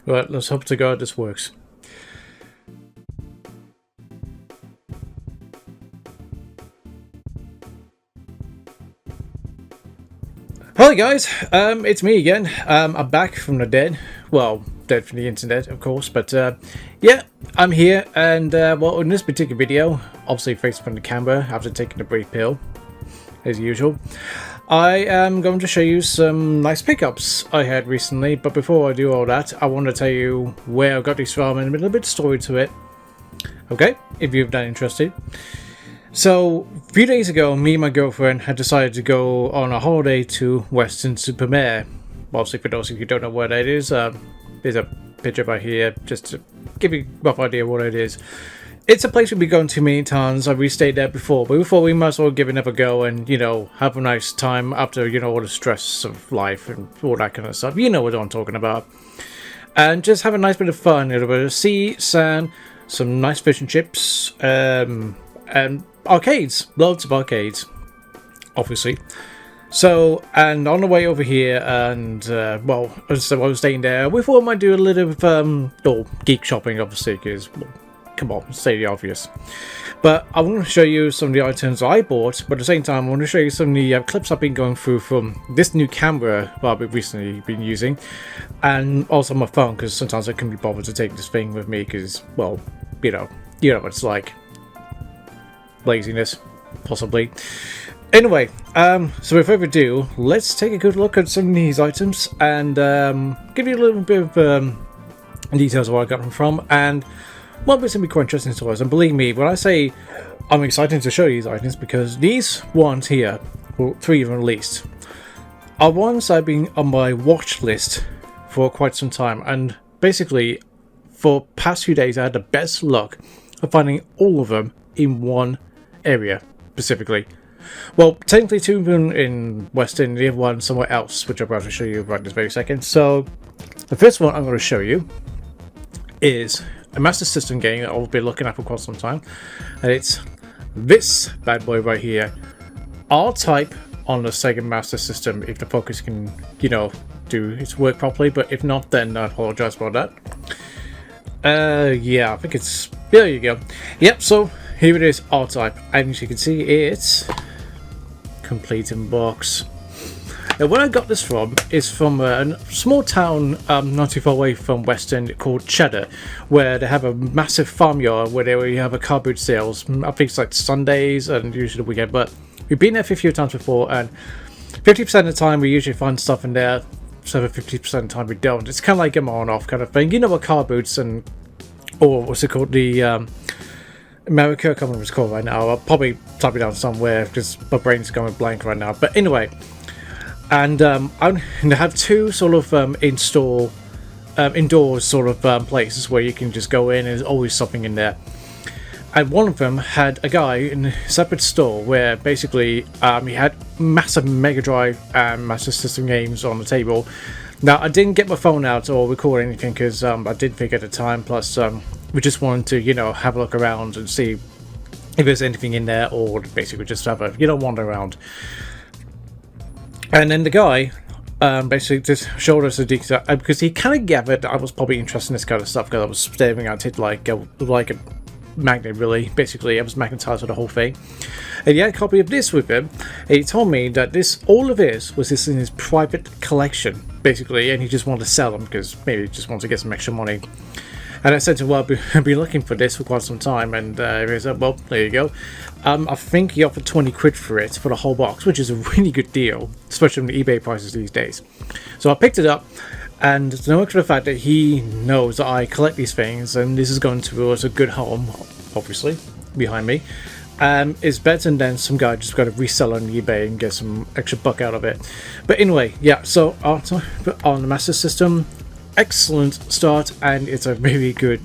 Right, let's hope to God this works. Hi guys, it's me again. I'm back from the dead. Well, dead from the internet, of course, but yeah, I'm here, and well, in this particular video, obviously facing from the camera after taking a brief pill, as usual, I am going to show you some nice pickups I had recently. But before I do all that, I want to tell you where I got these from and a little bit of story to it. Okay, if you're that interested. So, a few days ago, me and my girlfriend had decided to go on a holiday to Weston-Super-Mare. Obviously, for those of you who don't know where that is, there's a picture right here, just to give you a rough idea of what it is. It's a place we've been going to many times. I've stayed there before, but before we might as well give it another go and, you know, have a nice time after, you know, all the stress of life and all that kind of stuff. You know what I'm talking about. And just have a nice bit of fun, a little bit of sea, sand, some nice fish and chips, and arcades, loads of arcades, obviously. So, and on the way over here, and well, so I was staying there. We thought I might do a little of geek shopping, obviously, because well, come on, say the obvious. But I want to show you some of the items I bought, but at the same time, I want to show you some of the clips I've been going through from this new camera that I've recently been using, and also my phone, because sometimes I couldn't be bothered to take this thing with me, because, well, you know what it's like. Laziness, possibly. Anyway, so without further ado, let's take a good look at some of these items and give you a little bit of details of where I got them from and what was going to be quite interesting to us. And believe me, when I say I'm excited to show you these items, because these ones here, well, 3 of them at least, are ones I've been on my watch list for quite some time, and basically for past few days I had the best luck of finding all of them in one area specifically. Well, technically 2 of them in Weston, the other one somewhere else, which I'm about to show you right this very second. So the first one I'm going to show you is a Master System game that I've been looking at for quite some time, and it's this bad boy right here, R-Type on the Sega Master System, if the focus can, you know, do its work properly. But if not, then I apologize about that. Yeah, I think it's, there you go. Yep, so here it is, R-Type, and as you can see, it's complete in box. Now, where I got this from is from a small town not too far away from Weston called Cheddar, where they have a massive farmyard where they have a car boot sales. I think it's like Sundays and usually the weekend, but we've been there a few times before, and 50% of the time we usually find stuff in there, so 50% of the time we don't. It's kind of like a on-off kind of thing. You know what car boots and, or what's it called, the America, I can't remember what it's called right now. I'll probably type it down somewhere because my brain's going blank right now. But anyway, and I have 2 sort of indoors sort of places where you can just go in, and there's always something in there. And one of them had a guy in a separate store where basically he had massive Mega Drive and Master System games on the table. Now, I didn't get my phone out or record anything because I didn't think at the time, plus we just wanted to, you know, have a look around and see if there's anything in there, or basically just have a, you know, wander around. And then the guy basically just showed us the detail, because he kind of gathered that I was probably interested in this kind of stuff, because I was staring at it like a magnet, really. Basically, I was magnetized with the whole thing. And he had a copy of this with him, and he told me that all of this was in his private collection, basically, and he just wanted to sell them because maybe he just wanted to get some extra money. And I said to him, well, I've been looking for this for quite some time, and he said, well, there you go. I think he offered 20 quid for it, for the whole box, which is a really good deal, especially with the eBay prices these days. So I picked it up, and no for the fact that he knows that I collect these things, and this is going towards a good home, obviously, behind me, is better than some guy just got to resell on eBay and get some extra buck out of it. But anyway, yeah, so on the Master System, excellent start, and it's a very good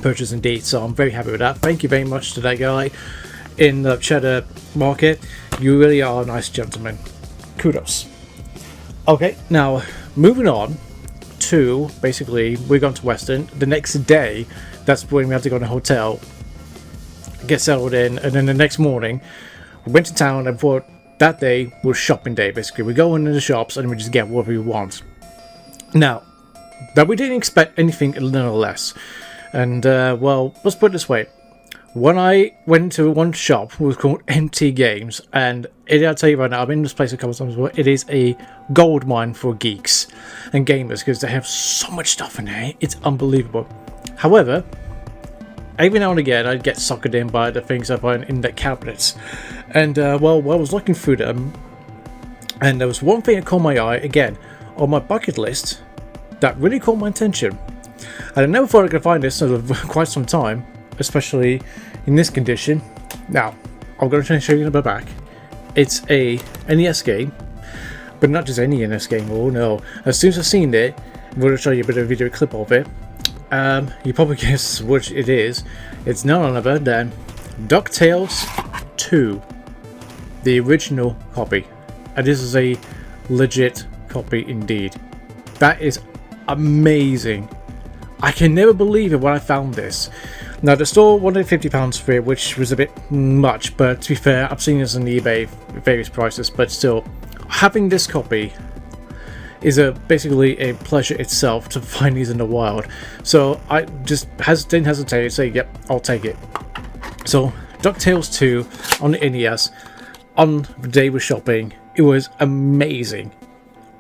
purchase indeed, so I'm very happy with that. Thank you very much to that guy in the Cheddar Market. You really are a nice gentleman. Kudos. Okay, now moving on to, basically, we're going to Weston. The next day, that's when we have to go to a hotel, get settled in, and then the next morning we went to town, and for that day was shopping day. Basically, we go into the shops and we just get what we want. Now, that we didn't expect anything nonetheless. And well, let's put it this way. When I went to one shop, it was called MT Games, and I'll tell you right now, I've been in this place a couple of times before. It is a gold mine for geeks and gamers because they have so much stuff in there. It's unbelievable. However, every now and again, I'd get suckered in by the things I find in the cabinets. And well, I was looking through them, and there was one thing that caught my eye again on my bucket list that really caught my attention. And I never thought I could find this for quite some time, especially in this condition. Now, I'm going to show you in the back. It's a NES game, but not just any NES game. Oh no! As soon as I've seen it, I'm going to show you a bit of a video clip of it. You probably guess which it is. It's none other than DuckTales 2, the original copy, and this is a legit copy indeed. That is amazing. I can never believe it when I found this. Now, the store wanted £50 for it, which was a bit much, but to be fair, I've seen this on eBay at various prices, but still, having this copy is basically a pleasure itself to find these in the wild. So I just didn't hesitate to say, yep, I'll take it. So, DuckTales 2 on the NES, on the day we're shopping, it was amazing.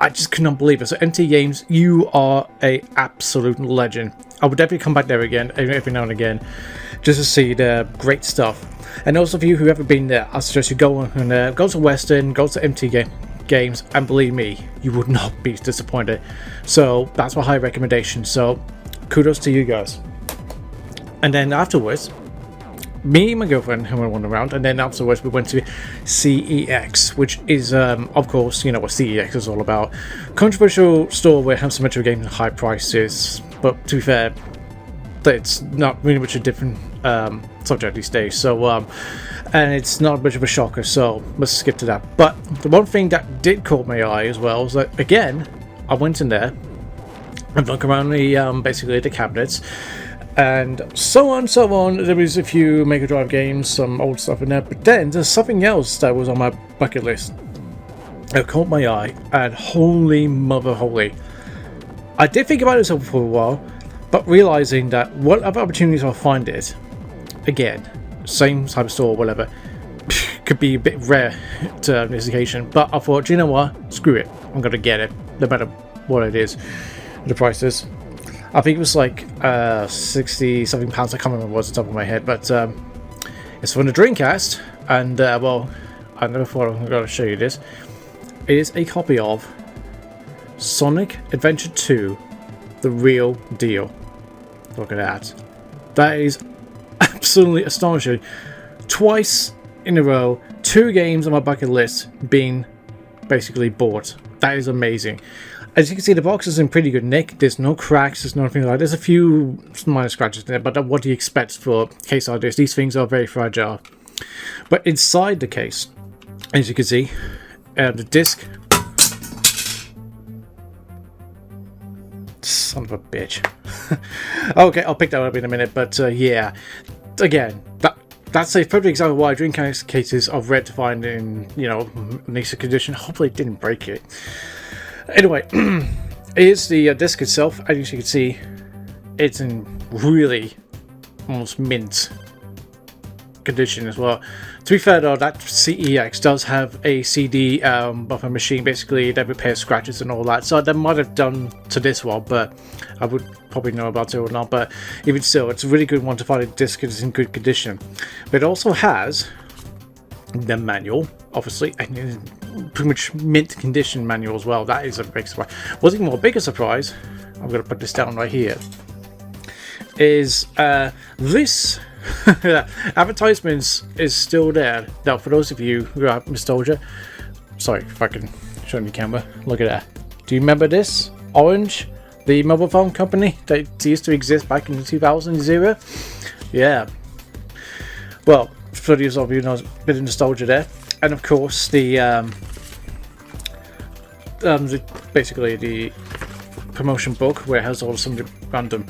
I just could not believe it. So MT Games, you are a absolute legend. I would definitely come back there again every now and again just to see the great stuff. And also for you who haven't been there, I suggest you go and go to Western, go to MT Games, and believe me, you would not be disappointed. So that's my high recommendation. So kudos to you guys. And then afterwards, me and my girlfriend who went around, and then afterwards we went to CEX, which is of course, you know what CEX is all about. Controversial store where it has so much of a game at high prices, but to be fair, it's not really much a different subject these days. So and it's not much of a shocker, so let's skip to that. But the one thing that did caught my eye as well was that, again, I went in there and looked around the basically the cabinets, and so on. There was a few Mega Drive games, some old stuff in there, but then there's something else that was on my bucket list that caught my eye, and holy mother holy, I did think about it for a while, but realizing that what other opportunities I'll find it, again, same type of store or whatever, could be a bit rare to this occasion, but I thought, you know what, screw it, I'm gonna get it, no matter what it is, the price is. I think it was like 60 something pounds. I can't remember what's the top of my head, but it's from the Dreamcast, and well, I never thought I was going to show you this. It is a copy of Sonic Adventure 2, the real deal. Look at that. That is absolutely astonishing. Twice in a row, 2 games on my bucket list being basically bought. That is amazing. As you can see, the box is in pretty good nick. There's no cracks, there's nothing like that. There's a few minor scratches in there, but what do you expect for a case like this? These things are very fragile. But inside the case, as you can see, the disc. Son of a bitch. Okay, I'll pick that up in a minute, but yeah. Again, that's a perfect example of why Dreamcast cases are rare to find in, you know, nicer condition. Hopefully it didn't break it. Anyway, here's the disc itself. As you can see, it's in really almost mint condition as well. To be fair though, that CEX does have a CD buffer machine, basically that repairs scratches and all that, so that might have done to this one, but I would probably know about it or not. But even still, it's a really good one to find a disc that is in good condition. But it also has the manual, obviously, and pretty much mint condition manual as well. That is a big surprise. What's even more bigger surprise, I'm going to put this down right here, is this advertisements is still there. Now, for those of you who have nostalgia, sorry if I can show you the camera, look at that. Do you remember this? Orange, the mobile phone company that used to exist back in the 2000s era? Yeah. Well, for those of you who know, a bit of nostalgia there. And of course, basically the promotion book where it has all some random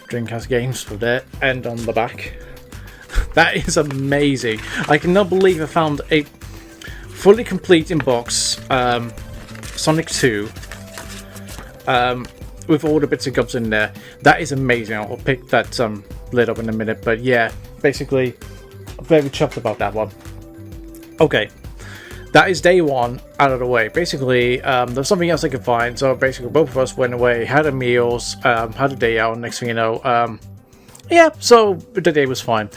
Dreamcast games for there, and on the back. That is amazing. I cannot believe I found a fully complete in box Sonic 2 with all the bits and gobs in there. That is amazing. I'll pick that lid up in a minute, but yeah, basically I'm very chuffed about that one. Okay, that is day one out of the way. Basically, there's something else I could find, so basically both of us went away, had our meals, had a day out. Next thing you know, yeah, so the day was fine.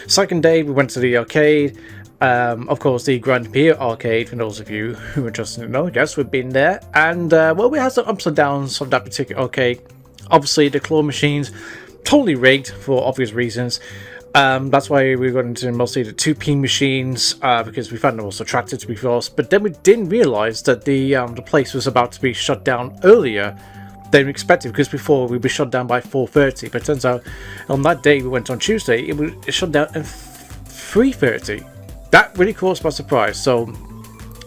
Second day, we went to the arcade. Of course, the Grand Pier arcade, for those of you who are interested to know. Yes, we've been there. And, well, we had some ups and downs of that particular arcade. Obviously, the claw machines, totally rigged for obvious reasons. That's why we got into mostly the 2p machines, because we found them also attractive to be forced. But then we didn't realise that the place was about to be shut down earlier than expected, because before we were shut down by 4:30, but it turns out on that day we went on Tuesday, it shut down at 3:30. That really caught us by surprise. So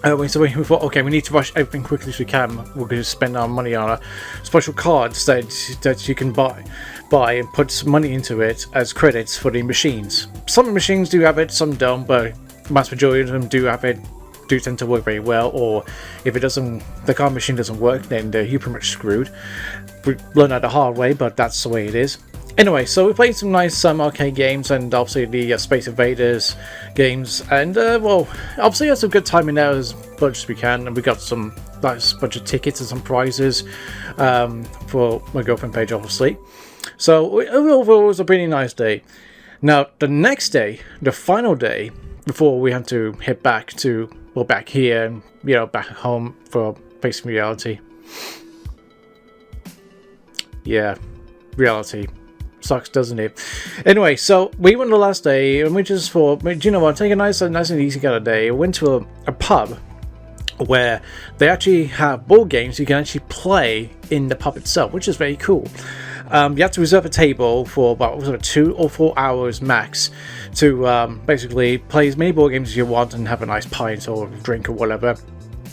we thought, okay, we need to rush everything quickly as we can. We're going to spend our money on special cards that you can buy and put some money into it as credits for the machines. Some machines do have it, some don't, but the vast majority of them do have it. Do tend to work very well, or if it doesn't, the card machine doesn't work, then you're pretty much screwed. We learned that the hard way, but that's the way it is. Anyway, so we played some nice arcade games, and obviously the Space Invaders games, and well, obviously had some good time in there as much as we can, and we got some nice bunch of tickets and some prizes for my girlfriend Paige, obviously. So overall, it was a pretty nice day. Now, the next day, the final day, before we had to head back to, well, back here, and, you know, back home for facing reality. Yeah, reality. Sucks, doesn't it? Anyway, so we went the last day, and we just thought, do you know what, take a nice and easy kind of day. We went to a pub where they actually have board games you can actually play in the pub itself, which is very cool. You have to reserve a table for about 2 or 4 hours max to basically play as many board games as you want and have a nice pint or drink or whatever.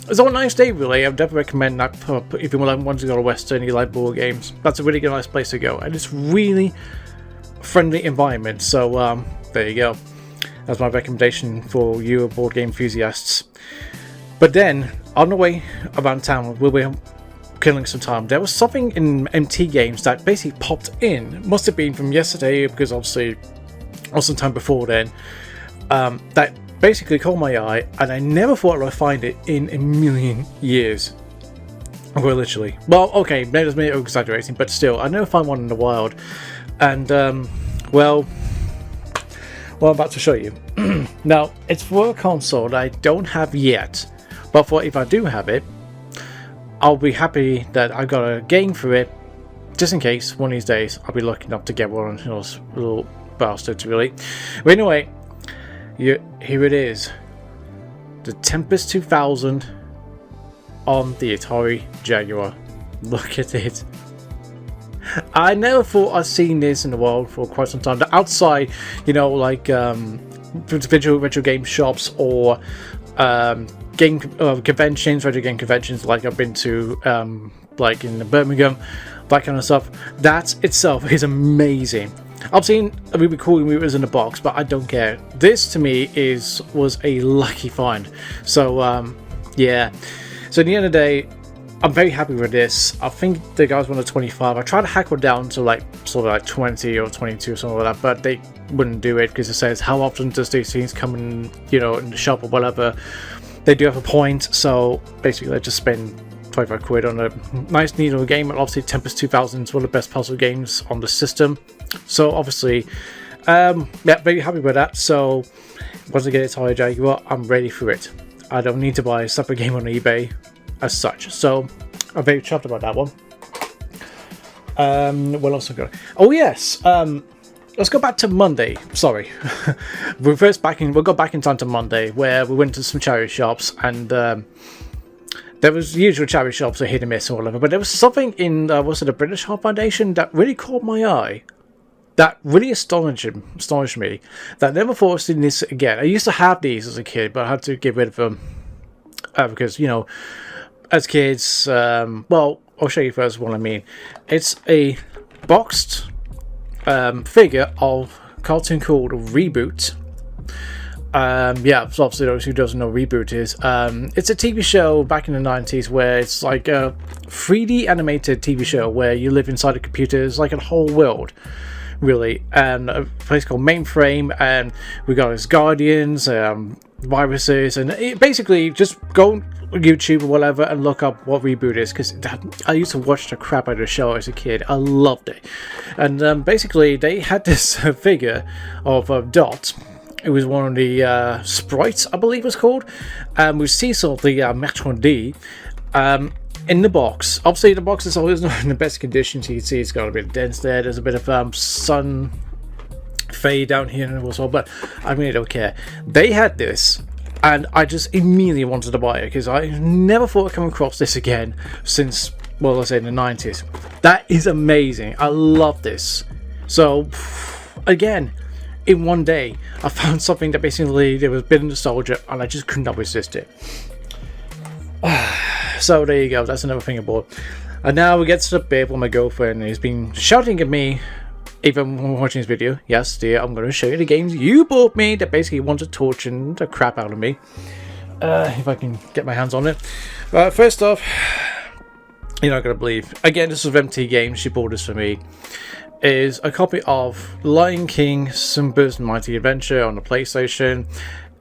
It's a nice day, really. I would definitely recommend that pub if you want to go to Western and you like board games. That's a really good, nice place to go, and it's really friendly environment. So there you go. That's my recommendation for you board game enthusiasts. But then on the way around town, we were killing some time. There was something in MT Games that basically popped in. Must have been from yesterday, because obviously, or some time before then. That basically caught my eye, and I never thought I would find it in a million years. Well, literally. Well, okay, maybe that's me exaggerating, but still, I never find one in the wild. And well, I'm about to show you. Now, it's for a console that I don't have yet, but for if I do have it, I'll be happy that I got a game for it, just in case one of these days I'll be lucky enough to get one of those little bastards, really. But anyway, here it is, the Tempest 2000 on the Atari Jaguar. Look at it. I never thought I'd seen this in the world for quite some time. The outside, you know, like retro game shops or game conventions, retro game conventions, like I've been to, like in Birmingham, that kind of stuff. That itself is amazing. I've seen a really cool movies in the box, but I don't care. This to me was a lucky find. So yeah. So at the end of the day, I'm very happy with this. I think the guys wanted 25. I tried to hack it down to like sort of like 20 or 22 or something like that, but they wouldn't do it because it says how often does these things come in, you know, in the shop or whatever. They do have a point, so basically I just spend 25 quid on a nice neat little game. And obviously Tempest 2000 is one of the best puzzle games on the system, so obviously yeah, very happy with that. So once I get it Atari Jaguar, I'm ready for it. I don't need to buy a separate game on eBay as such, so I'm very chuffed about that one. What else I got? Oh yes, let's go back to Monday. Sorry, we'll go back in time to Monday, where we went to some charity shops, and there was usual charity shops are hit and miss or whatever, but there was something in was it the British Heart Foundation that really caught my eye, that really astonished me, that I never thought I'd seen this again. I used to have these as a kid, but I had to get rid of them because, you know, as kids, well, I'll show you first what I mean. It's a boxed figure of a cartoon called Reboot, Yeah, so obviously those who doesn't know what Reboot is, it's a TV show back in the 90s where it's like a 3D animated TV show where you live inside a computer. It's like a whole world, really, and a place called Mainframe, and we got his guardians, viruses, and basically just go on YouTube or whatever and look up what Reboot is, because I used to watch the crap out of the show as a kid. I loved it. And basically they had this figure of Dot. It was one of the sprites, I believe it was called, with Cecil, the Metron D, in the box. Obviously the box is always not in the best condition, so you can see it's got a bit of dents there. There's a bit of sun fade down here and also, but I really don't care. They had this, and I just immediately wanted to buy it because I never thought I'd come across this again since, well, let's say in the 90s. That is amazing. I love this. So again, in one day I found something that basically there was a bit of nostalgia and I just could not resist it. So there you go, that's another thing I bought. And now we get to the bit where my girlfriend has been shouting at me even when watching this video. Yes dear, I'm going to show you the games you bought me that basically want to torture the crap out of me. If I can get my hands on it. First off, you're not going to believe, again this is MT Games, she bought this for me, is a copy of Lion King Simba's Mighty Adventure on the PlayStation.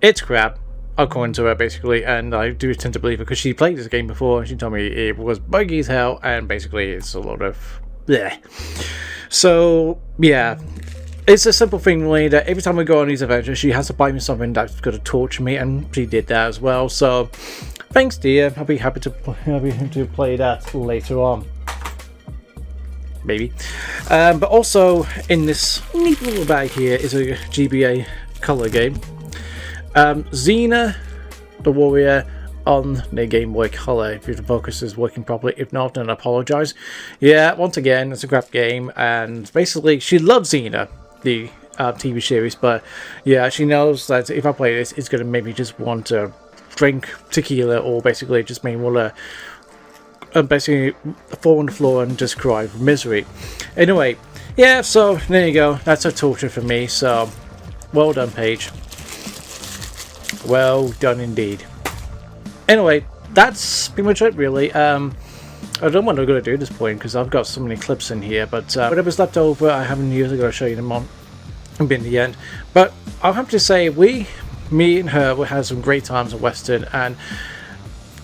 It's crap, according to her basically, and I do tend to believe her because she played this game before. She told me it was buggy as hell and basically it's a lot of bleh. So yeah, it's a simple thing really that every time we go on these adventures she has to buy me something that's going to torture me, and she did that as well. So thanks dear, I'll be happy to play that later on. Maybe. But also in this neat little bag here is a GBA color game. Xena the Warrior on the Game Boy Color, if the focus is working properly. If not, then I apologize. Yeah, once again, it's a crap game, and basically she loves Xena, the TV series, but yeah, she knows that if I play this, it's going to make me just want to drink tequila, or basically just make me want to basically fall on the floor and just cry for misery. Anyway, yeah, so there you go, that's a torture for me. So well done, Paige, well done indeed. Anyway, that's pretty much it really. I don't know what I'm going to do at this point because I've got so many clips in here, but whatever's left over I haven't used. I'm going to show you them on in the end. But I'll have to say, me and her, we had some great times at Weston, and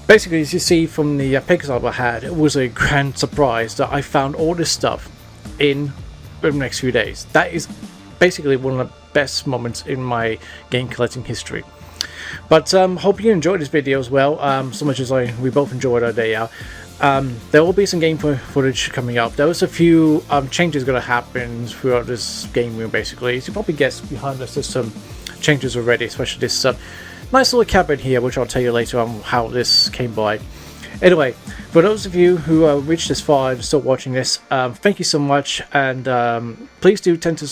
basically, as you see from the pictures I had, it was a grand surprise that I found all this stuff in the next few days. That is basically one of the best moments in my game collecting history. But hope you enjoyed this video as well, so much as we both enjoyed our day out. There will be some game footage coming up. There was a few changes going to happen throughout this game room basically. As you probably guessed, behind us there's some changes already, especially this nice little cabin here, which I'll tell you later on how this came by. Anyway, for those of you who reached this far and still watching this, thank you so much, and please do tend to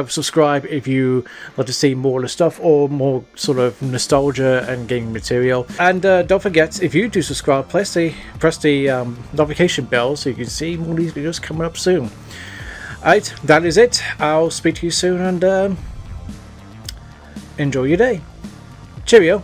subscribe if you like to see more of the stuff or more sort of nostalgia and gaming material. And don't forget, if you do subscribe, press the notification bell so you can see more of these videos coming up soon. Alright, that is it. I'll speak to you soon, and enjoy your day. Cheerio.